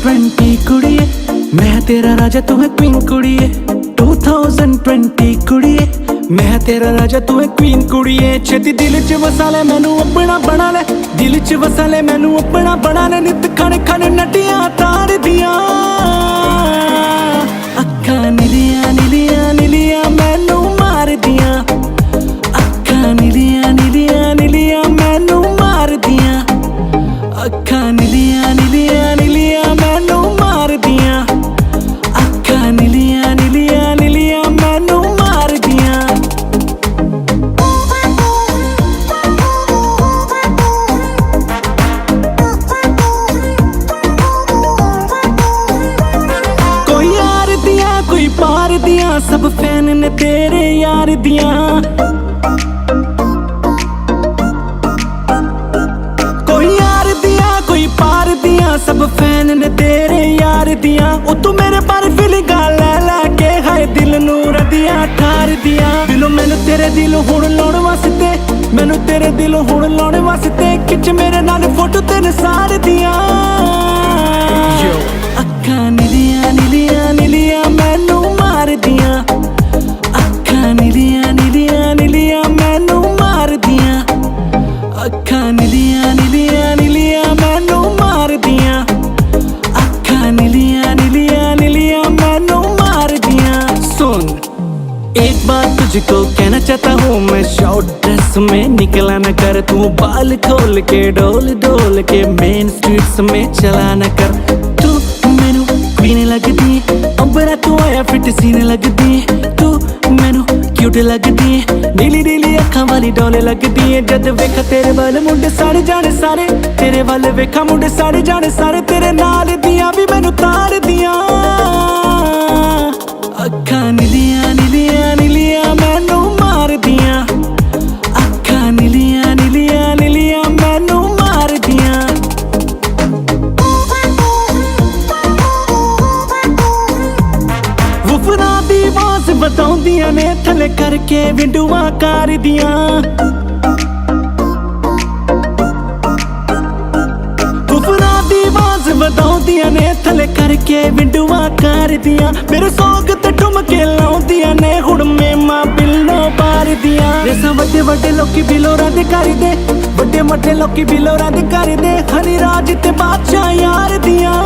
2020 कुड़िए मैं तेरा राजा तू है क्वीन कुड़िए 2020 कुड़िए मैं तेरा राजा तू है क्वीन कुड़िए छेती दिल च वसा ले मैनू अपना बना ले दिल च वसा ले मैनू अपना बना ले नित खण खण नटियां तार दियां अक्खां नीलियां नीलियां नीलियां मैनू मार दियां अक्खां नीलियां नीलियां नीलियां मैनू मार दियां अक्खां नीलियां नीलियां नीलियां मैनू मार दियां अक्खां नीलियां नीलियां नीलियां मैनू मार दियां कोई यार दियां कोई पार दियां सब फैन ने तेरे यार दियां सब फैन ने तेरे यार दियां ओ तू मेरे बारे फीलिंगां ले के हाय दिल नू रदियां ठार दियां दिलों मैनू तेरे दिलों हुण लाउण वास्ते मैनू तेरे दिलों हुण लाउण वास्ते खिच मेरे नाल फोटो तेरे सार दियां अक्खां नीलियां नीलियां नीलियां मैनू मार दियां अक्खां नीलियां नीलियां नीलियां मैनू मार दियां अक्खां नीलियां नीलियां नीलियां मैनू मार दियां अक्खां नीलियां नीलियां नीलियां मैनू मार दियां सुन एक बात तुझको कहना चाहता हूँ मैं शॉर्ट ड्रेस में निकला न कर तू बाल खोल के डोल डोल के मेन स्ट्रीट्स में चला न कर तू मैनू क्वीन लगदी अंबरा तू आया फिट सीने लगदी तू मैनू क्यूट लगदी नीली नीली अखां वाली डोले लगदी है जद वेखा तेरे वाल मुंडे सारे जाने सारे तेरे वाल वेखा मुंडे सारे जाने सारे तेरे नाल दियां भी मैनू तार दियां अखां नीलियां नीलियां नीलियां मैनू मार दियां अखां नीलियां नीलियां नीलियां मैनू मार दियां वफना दी आवाज़ बताउंदियां ने थले करके विंडुआं कार दियां वफना दी आवाज़ बताउंदियां ने थले करके विंडुआं कार दियां मेरे सौग ते ठुमके लाउंदियां ने हुण मेमा बिल्लो पार दियां रेसां वड्डे वड्डे लोकी बिलोरां दे करदे वड्डे वड्डे लोकी बिलोरां दे करदे हनी राज ते बादशाह यार दियां